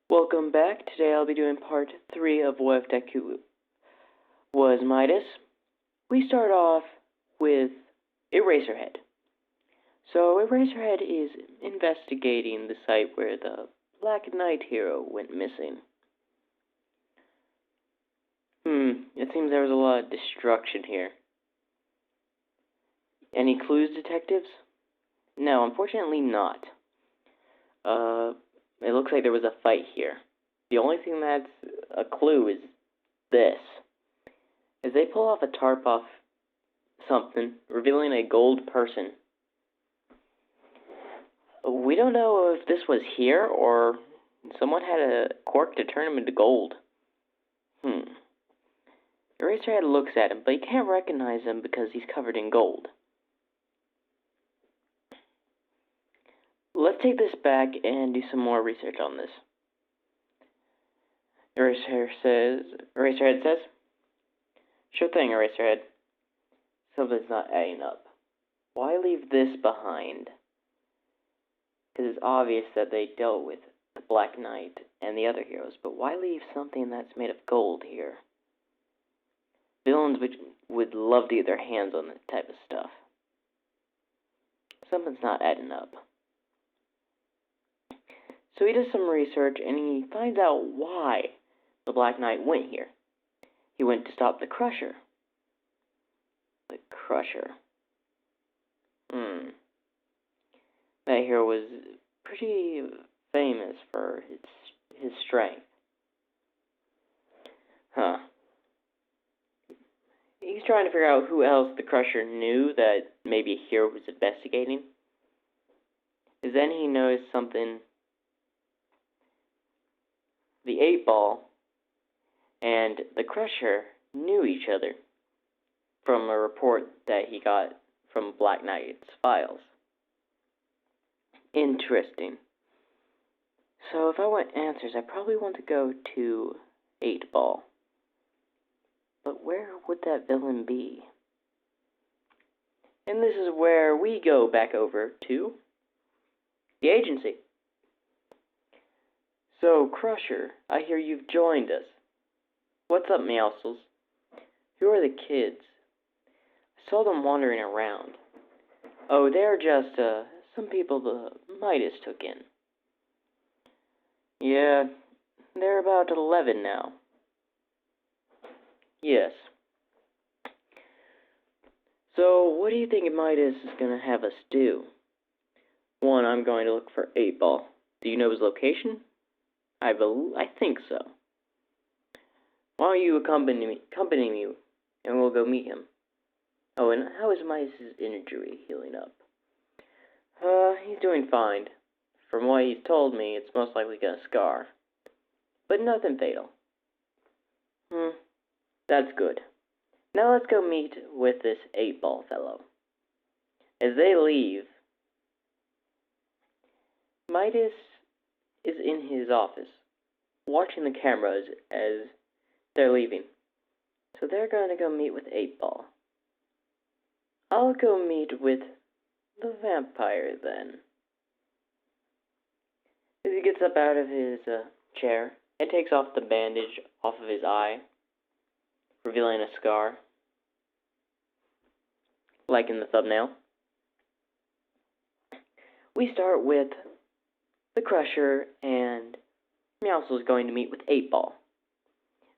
Welcome back. Today I'll be doing part 3 of what if Deku was Midas. We start off with Eraserhead. So Eraserhead is investigating the site where the Black Knight hero went missing. It seems there was a lot of destruction here. Any clues, detectives? No, unfortunately not. It looks like there was a fight here. The only thing that's a clue is this. As they pull off a tarp off something, revealing a gold person. We don't know if this was here or someone had a cork to turn him into gold. Eraserhead looks at him, but he can't recognize him because he's covered in gold. Let's take this back and do some more research on this. Eraserhead says, "Sure thing, Eraserhead. Something's not adding up. Why leave this behind? Because it's obvious that they dealt with the Black Knight and the other heroes, but why leave something that's made of gold here? Villains would love to get their hands on this type of stuff. Something's not adding up." So he does some research, and he finds out why the Black Knight went here. He went to stop the Crusher. The Crusher. That hero was pretty famous for his strength. He's trying to figure out who else the Crusher knew that maybe a hero was investigating. Then he noticed something. The 8-Ball and the Crusher knew each other from a report that he got from Black Knight's files. Interesting. So if I want answers, I probably want to go to 8-Ball. But where would that villain be? And this is where we go back over to the agency. So, Crusher, I hear you've joined us. What's up, Meowscles? Who are the kids? I saw them wandering around. Oh, they're just, some people the Midas took in. Yeah, they're about 11 now. Yes. So, what do you think Midas is going to have us do? One, I'm going to look for 8-Ball. Do you know his location? I think so. Why don't you accompany me, and we'll go meet him. Oh, and how is Midas' injury healing up? He's doing fine. From what he's told me, it's most likely gonna scar. But nothing fatal. That's good. Now let's go meet with this 8-Ball fellow. As they leave, Midas is in his office, watching the cameras as they're leaving. So they're going to go meet with 8-Ball. I'll go meet with the vampire then. As he gets up out of his chair and takes off the bandage off of his eye, revealing a scar, like in the thumbnail. We start with the Crusher and Meowscles going to meet with 8-Ball.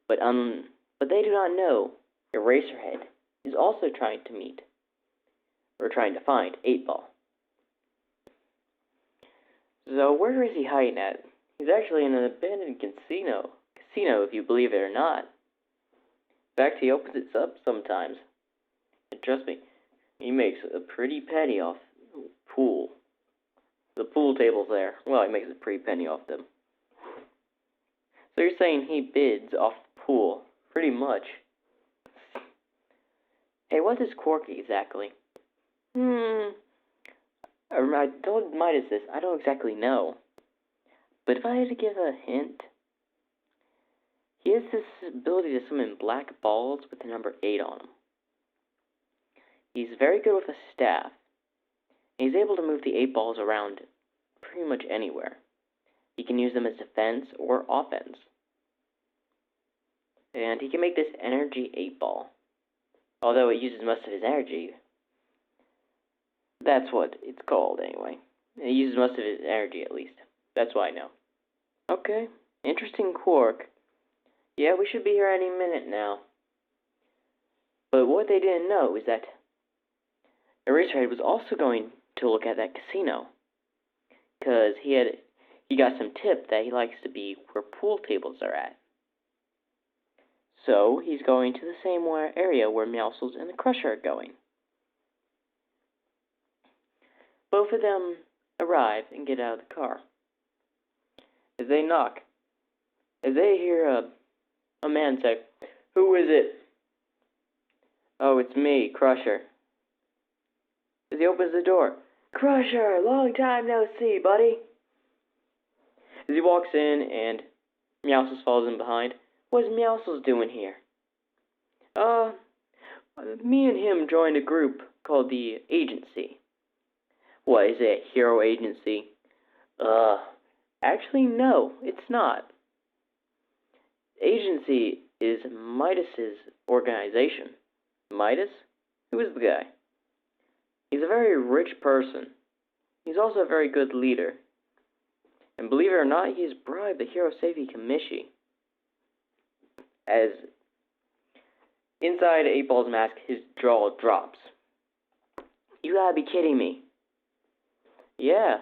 But they do not know Eraserhead is also trying to meet, or trying to find 8-Ball. So where is he hiding at? He's actually in an abandoned casino. If you believe it or not. In fact, he opens it up sometimes. And trust me, he makes a pretty penny off pool. The pool tables there. Well, he makes a pretty penny off them. So you're saying he bids off the pool, pretty much. Hey, what is Corky exactly? I told Midas this, I don't exactly know. But if I had to give a hint, he has this ability to summon black balls with the number 8 on them. He's very good with a staff. And he's able to move the 8 balls around pretty much anywhere. He can use them as defense or offense. And he can make this energy 8-ball. Although it uses most of his energy. That's what it's called, anyway. It uses most of his energy, at least. That's what I know. Okay, interesting quirk. Yeah, we should be here any minute now. But what they didn't know is that Eraserhead was also going to look at that casino. Because he got some tip that he likes to be where pool tables are at. So, he's going to the same area where Meowscles and the Crusher are going. Both of them arrive and get out of the car. As they knock, as they hear a man say, "Who is it?" "Oh, it's me, Crusher." As he opens the door, "Crusher, long time no see, buddy." As he walks in and Meowscles follows him behind, "What's Meowscles doing here?" Me and him joined a group called the Agency." "What, is it a hero agency?" Actually, no, it's not. Agency is Midas's organization." "Midas? Who is the guy?" "He's a very rich person. He's also a very good leader. And believe it or not, he's bribed the Hero Safety Committee." As inside 8-ball's mask, his jaw drops. "You gotta be kidding me." Yeah,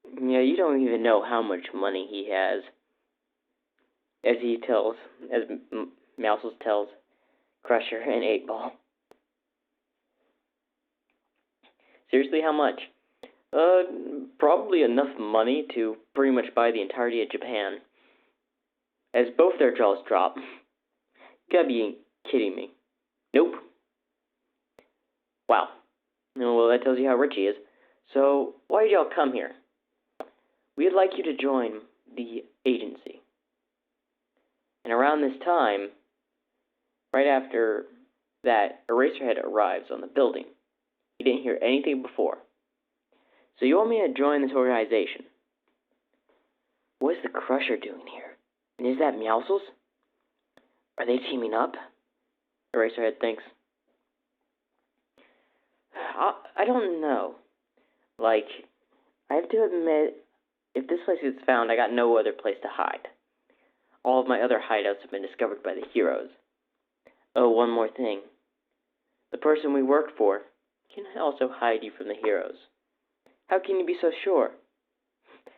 you don't even know how much money he has. As Meowscles tells Crusher and 8-ball. "Seriously, how much?" Probably enough money to pretty much buy the entirety of Japan." As both their jaws drop. "You gotta be kidding me." "Nope." "Wow. Well, that tells you how rich he is. So, why did y'all come here?" "We'd like you to join the Agency." And around this time, right after that, Eraserhead arrives on the building. He didn't hear anything before. "So you want me to join this organization?" "What is the Crusher doing here? And is that Meowscles? Are they teaming up?" Eraserhead thinks. I don't know. I have to admit, if this place gets found, I got no other place to hide. All of my other hideouts have been discovered by the heroes. Oh, one more thing. The person we work for can also hide you from the heroes." "How can you be so sure?"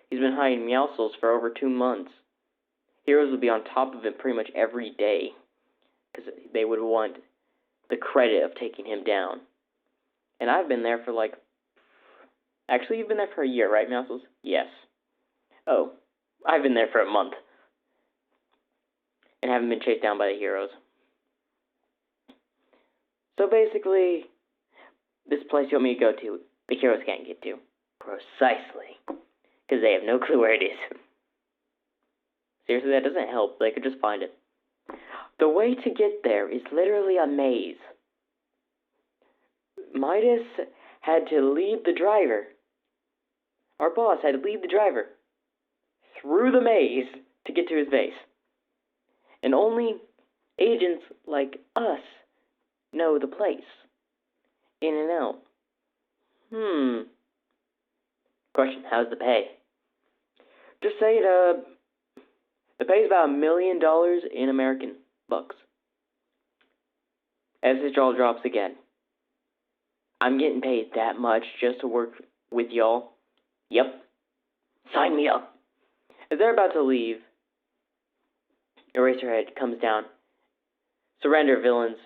"He's been hiding Meowscles for over 2 months. Heroes would be on top of him pretty much every day, because they would want the credit of taking him down. And I've been there for Actually, you've been there for a year, right, Meowscles?" "Yes." "Oh, I've been there for a month. And haven't been chased down by the heroes. So basically, this place you want me to go to, the heroes can't get to." "Precisely. Because they have no clue where it is." "Seriously, that doesn't help. They could just find it." "The way to get there is literally a maze. Midas had to lead the driver. Our boss had to lead the driver through the maze to get to his base. And only agents like us know the place, in and out." Question, how's the pay?" "Just say the pay's about $1 million in American bucks." As his jaw drops again. "I'm getting paid that much just to work with y'all?" "Yep. Sign me up." As they're about to leave, Eraserhead comes down. "Surrender, villains."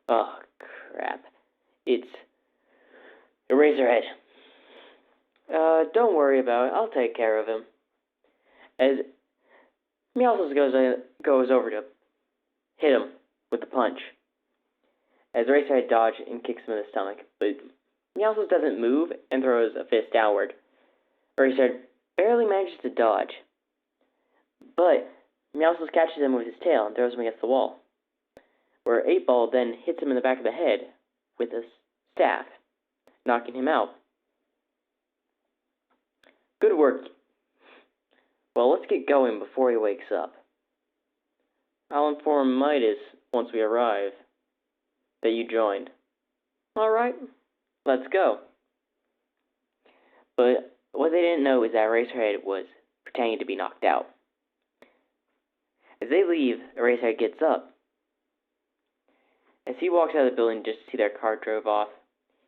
Oh, crap. It's Eraserhead. Don't worry about it. I'll take care of him." As Meowscles goes over to hit him with the punch. As Eraserhead dodges and kicks him in the stomach, but Meowscles doesn't move and throws a fist downward. Eraserhead barely manages to dodge, but Meowscles catches him with his tail and throws him against the wall, where 8-ball then hits him in the back of the head with a staff, knocking him out. Good work. Well, let's get going before he wakes up. I'll inform Midas once we arrive that you joined. Alright, let's go. But what they didn't know is that Eraserhead was pretending to be knocked out. As they leave, Eraserhead gets up. As he walks out of the building just to see their car drove off,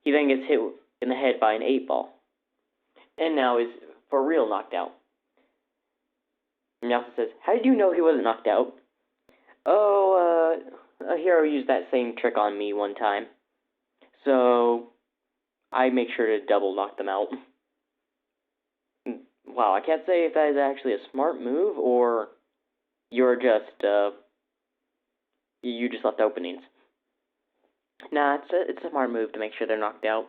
he then gets hit in the head by an 8-ball. And now is for real knocked out. And Nelson says, "How did you know he wasn't knocked out?" "Oh, a hero used that same trick on me one time. So, I make sure to double knock them out." Wow, I can't say if that is actually a smart move, or you're just, you just left openings. Nah, it's a smart move to make sure they're knocked out.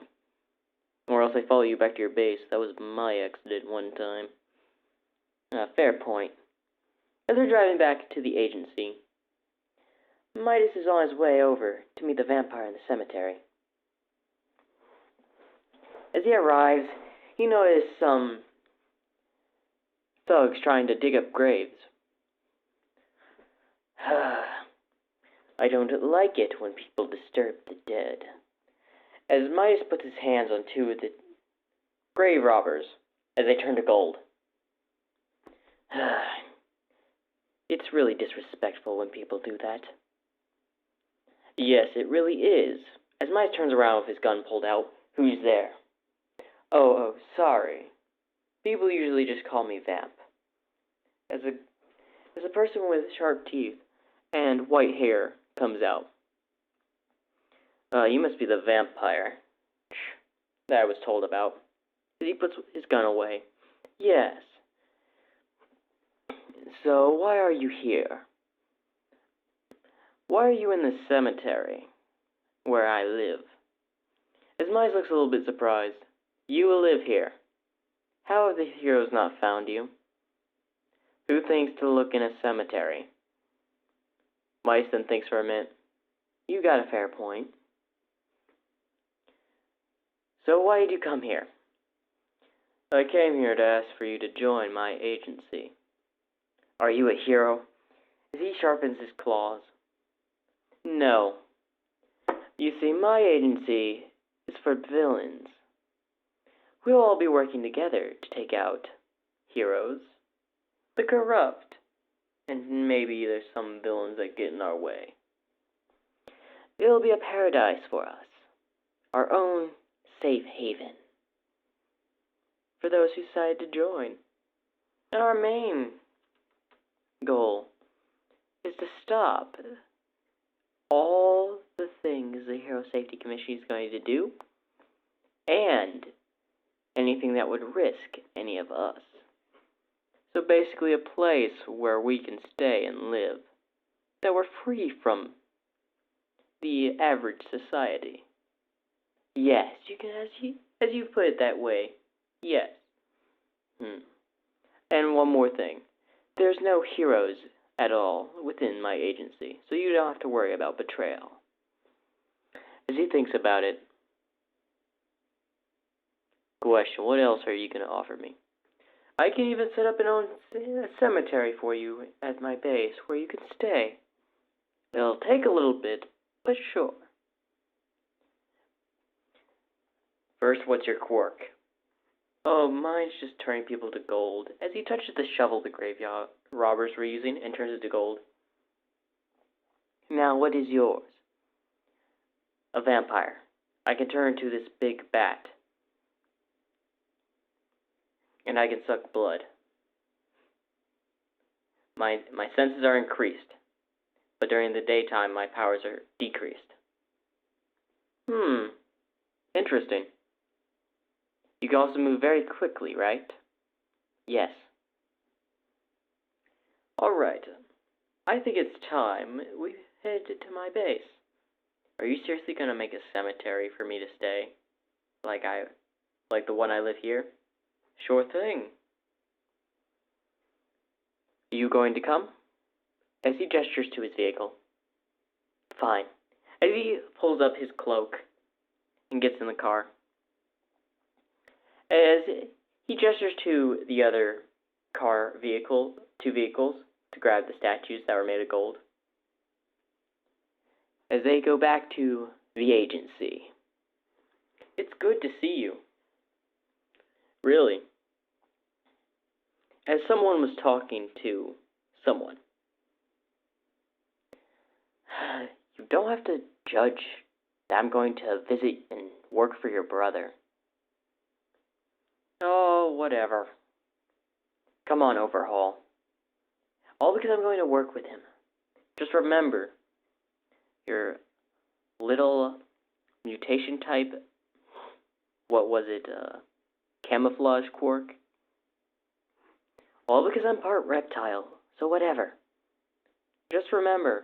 Or else they follow you back to your base. That was my ex did one time. Fair point. As they're driving back to the agency, Midas is on his way over to meet the vampire in the cemetery. As he arrives, he notices some thugs trying to dig up graves. I don't like it when people disturb the dead. As Midas puts his hands on two of the grave robbers as they turn to gold. It's really disrespectful when people do that. Yes, it really is. As Midas turns around with his gun pulled out, who's there? Oh, sorry. People usually just call me Vamp. As a person with sharp teeth and white hair comes out. You must be the vampire that I was told about. He puts his gun away. Yes. So, why are you here? Why are you in the cemetery where I live? As Midas looks a little bit surprised. You will live here. How have the heroes not found you? Who thinks to look in a cemetery? Midas then thinks for a minute. You got a fair point. So why did you come here? I came here to ask for you to join my agency. Are you a hero? As he sharpens his claws. No. You see, my agency is for villains. We'll all be working together to take out heroes, the corrupt, and maybe there's some villains that get in our way. It'll be a paradise for us, our own safe haven, for those who decide to join. And our main goal is to stop all the things the Hero Safety Commission is going to do, and anything that would risk any of us. So basically a place where we can stay and live, that we're free from the average society. Yes, you can, as you put it that way, yes. And one more thing, there's no heroes at all within my agency, so you don't have to worry about betrayal. As he thinks about it, question, what else are you going to offer me? I can even set up a cemetery for you at my base where you can stay. It'll take a little bit, but sure. First, what's your quirk? Oh, mine's just turning people to gold. As he touches the shovel the grave robbers were using and turns it to gold. Now, what is yours? A vampire. I can turn into this big bat. And I can suck blood. My senses are increased, but during the daytime my powers are decreased. Interesting. You can also move very quickly, right? Yes. Alright. I think it's time we head to my base. Are you seriously gonna make a cemetery for me to stay? Like the one I live here? Sure thing. Are you going to come? As he gestures to his vehicle. Fine. As he pulls up his cloak and gets in the car. As He gestures to the other two vehicles, to grab the statues that were made of gold. As they go back to the agency. It's good to see you. Really. As someone was talking to someone. You don't have to judge that I'm going to visit and work for your brother. Oh, whatever. Come on, Overhaul. All because I'm going to work with him. Just remember, your little mutation type, what was it, camouflage quirk? All because I'm part reptile, so whatever. Just remember,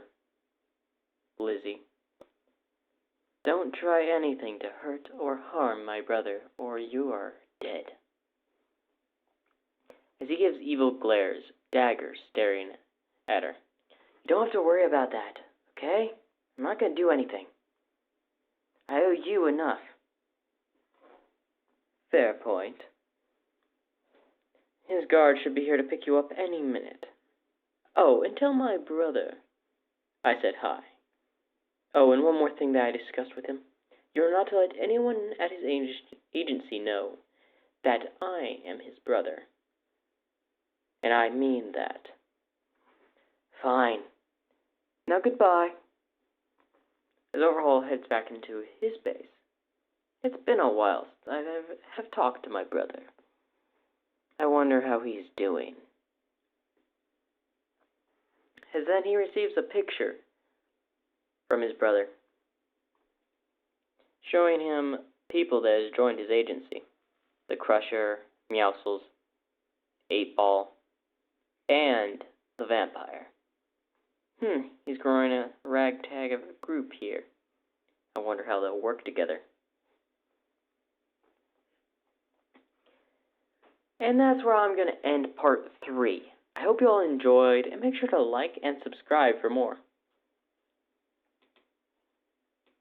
Lizzie, don't try anything to hurt or harm my brother, or you are dead. As he gives evil glares, daggers staring at her. You don't have to worry about that, okay? I'm not going to do anything. I owe you enough. Fair point. His guard should be here to pick you up any minute. Oh, and tell my brother I said hi. Oh, and one more thing that I discussed with him. You're not to let anyone at his agency know that I am his brother. And I mean that. Fine. Now goodbye. As Overhaul heads back into his base. It's been a while since I have talked to my brother. I wonder how he's doing. As then he receives a picture from his brother, showing him people that has joined his agency. The Crusher, Meowscles, 8-Ball, and the Vampire. He's growing a ragtag of a group here. I wonder how they'll work together. And that's where I'm going to end part 3. I hope you all enjoyed, and make sure to like and subscribe for more.